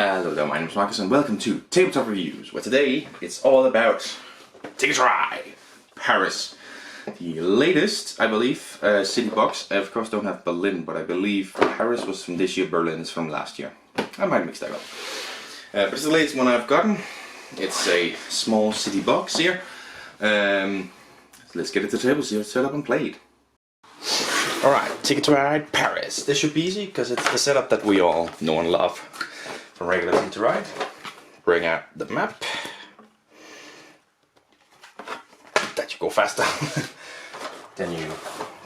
Hello there, my name is Marcus and welcome to Tabletop Reviews, where today it's all about TTR Paris. The latest, I believe, city box. I of course don't have Berlin, but I believe Paris was from this year, Berlin is from last year. I might mix that up. But it's the latest one I've gotten. It's a small city box here. Let's get it to the table, see how it's set up and played. Alright, Ticket to Ride Paris. This should be easy because it's the setup that we all know and love from regular Ticket to Ride. Bring out the map. That should go faster. Then you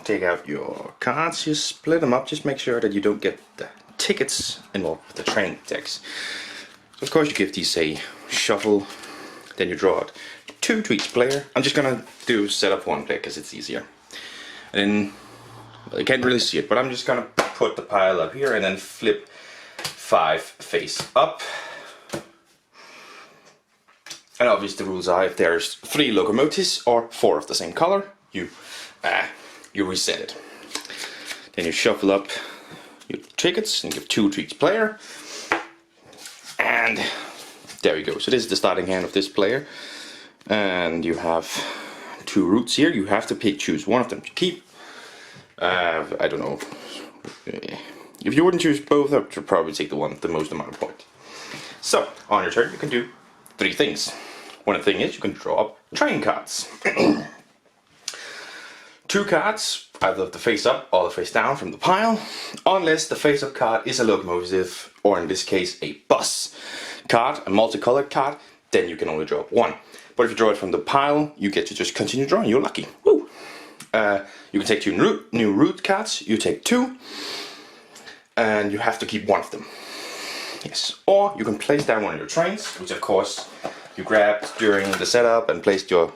take out your cards, you split them up, just make sure that you don't get the tickets involved with the training decks. So of course you give these a shuffle, then you draw out 2 to each player. I'm just gonna do set up 1 player because it's easier. And then, well, you can't really see it, but I'm just gonna put the pile up here and then flip 5 face up. And obviously the rules are if there's 3 locomotives or 4 of the same color, you reset it. Then you shuffle up your tickets and give 2 to each player. And there we go. So this is the starting hand of this player. And you have 2 routes here. You have to choose one of them to keep. I don't know. If you wouldn't choose both, I would probably take the one with the most amount of points. So, on your turn, you can do 3 things. One thing is you can draw up train cards. 2 cards, either the face up or the face down from the pile, unless the face up card is a locomotive, or in this case a bus card, a multicolored card, then you can only draw up 1. But if you draw it from the pile, you get to just continue drawing, you're lucky. Woo! You can take 2 new route cards, you take 2, and you have to keep 1 of them. Yes, or you can place down one of your trains, which of course you grabbed during the setup and placed your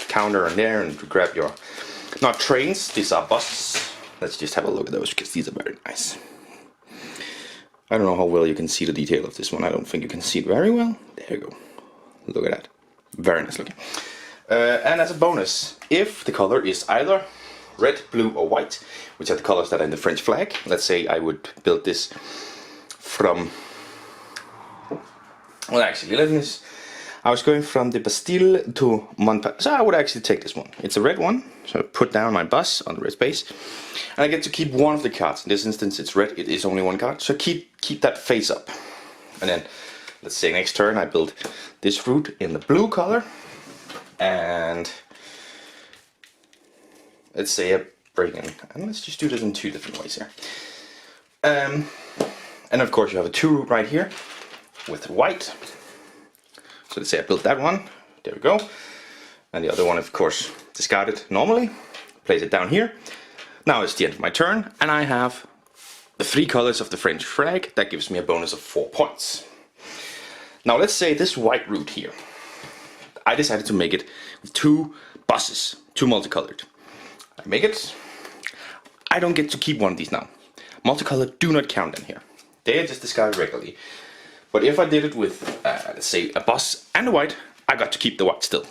counter in there and grab your, not trains, these are buses. Let's just have a look at those because these are very nice. I don't know how well you can see the detail of this one. I don't think you can see it very well. There you go. Look at that. Very nice looking. And as a bonus, if the color is either red, blue or white, which are the colors that are in the French flag, let's say I would build this from, well actually, I was going from the Bastille to Montparnasse, so I would actually take this one. It's a red one, so I put down my bus on the red space, and I get to keep 1 of the cards. In this instance it's red, it is only 1 card, so keep that face up. And then, let's say next turn I build this route in the blue color, and let's say I bring in, and let's just do this in 2 different ways here. And of course you have a 2 route right here with white. So let's say I built that one, there we go. And the other one, of course, discarded normally. Place it down here. Now it's the end of my turn, and I have the 3 colors of the French flag. That gives me a bonus of 4 points. Now let's say this white route here. I decided to make it with 2 buses, 2 multicolored. I make it. I don't get to keep one of these now. Multicolored do not count in here. They are just discarded regularly. But if I did it with, let's say, a bus and a white, I got to keep the white still.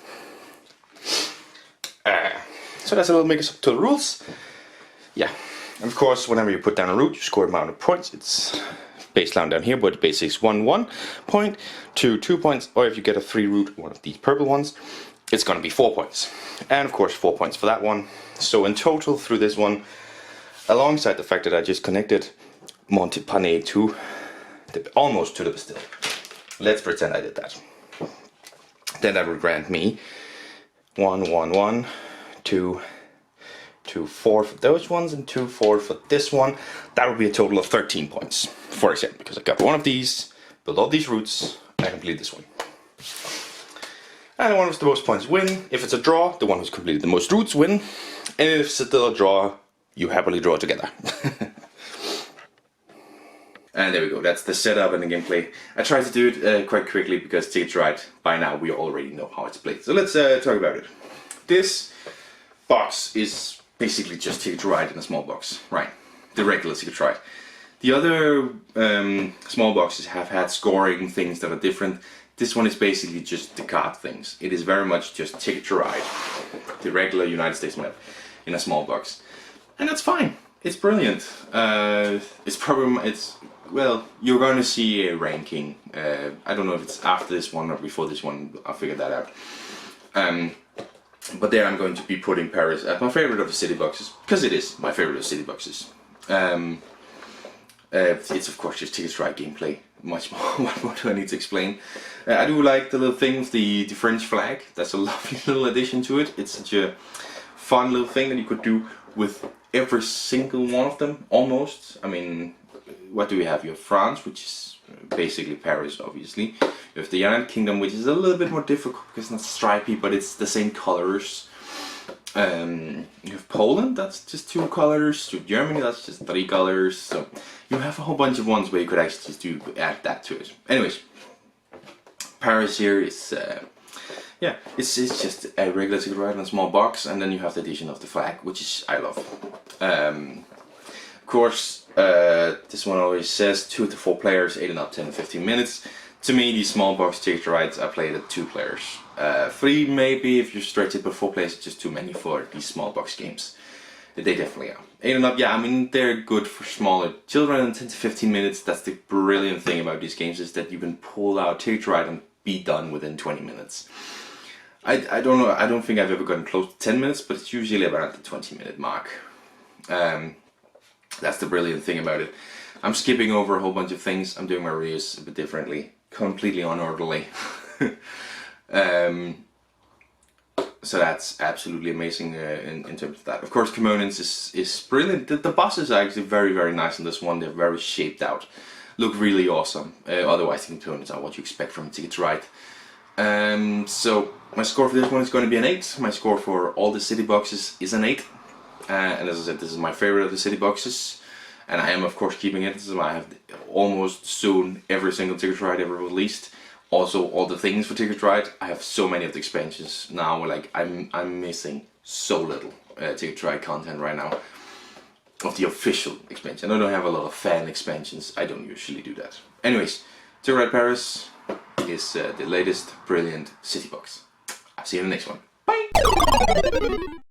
So that's a little mix up to the rules. Yeah, and of course, whenever you put down a route, you score amount of points. It's baseline down here, but basically it's 1 point, 2 points, or if you get a 3 route, one of these purple ones, it's going to be 4 points. And of course 4 points for that one. So in total through this one, alongside the fact that I just connected Montparnasse to almost to the Bastille. Let's pretend I did that. Then that would grant me 1, 1, 1, 2, 2, 4 for those ones, and 2, 4 for this one. That would be a total of 13 points, for example, because I got one of these, built all these routes, and I completed this one. And the one with the most points win. If it's a draw, the one who's completed the most routes win. And if it's still a draw, you happily draw together. And there we go, that's the setup and the gameplay. I tried to do it quite quickly because Ticket to Ride, by now we already know how it's played. So let's talk about it. This box is basically just Ticket to Ride in a small box, right? The regular Ticket to Ride. The other small boxes have had scoring things that are different. This one is basically just the card things. It is very much just Ticket to Ride, the regular United States map in a small box. And that's fine. It's brilliant. Well, you're going to see a ranking. I don't know if it's after this one or before this one. I'll figure that out. But there I'm going to be putting Paris as my favorite of the city boxes, because it is my favorite of city boxes. It's of course just Ticket to Ride gameplay. Much more. What more do I need to explain? I do like the little thing with the French flag. That's a lovely little addition to it. It's such a fun little thing that you could do with every single one of them, almost. I mean, what do we have? You have France, which is basically Paris, obviously. You have the United Kingdom, which is a little bit more difficult because it's not stripy, but it's the same colors. You have Poland, that's just 2 colors. To Germany, that's just 3 colors. So you have a whole bunch of ones where you could actually just add that to it. Anyways, Paris here is yeah, it's just a regular Ticket to Ride in a small box, and then you have the addition of the flag, which is I love. Of course, this one always says 2 to 4 players, 8 and up, 10 to 15 minutes. To me, these small box Ticket to Rides are played at 2 players. 3 maybe if you stretch it, but 4 players is just too many for these small box games. They definitely are. 8 and up, yeah, I mean, they're good for smaller children, and 10 to 15 minutes, that's the brilliant thing about these games, is that you can pull out Ticket to Ride and be done within 20 minutes. I don't know, I don't think I've ever gotten close to 10 minutes, but it's usually around the 20-minute mark. That's the brilliant thing about it. I'm skipping over a whole bunch of things. I'm doing my reviews a bit differently, completely unorderly. So that's absolutely amazing in terms of that. Of course, components is brilliant. The bosses are actually very, very nice in this one. They're very shaped out, look really awesome. Otherwise, the components are what you expect from a Ticket to Ride. So my score for this one is going to be an 8. My score for all the city boxes is an 8. And as I said, this is my favorite of the city boxes. And I am of course keeping it. This is why I have almost soon every single Ticket to Ride ever released. Also all the things for Ticket to Ride. I have so many of the expansions now. Like I'm missing so little Ticket to Ride content right now. Of the official expansion. I don't have a lot of fan expansions. I don't usually do that. Anyways, Ticket to Ride Paris is the latest brilliant city box. I'll see you in the next one. Bye!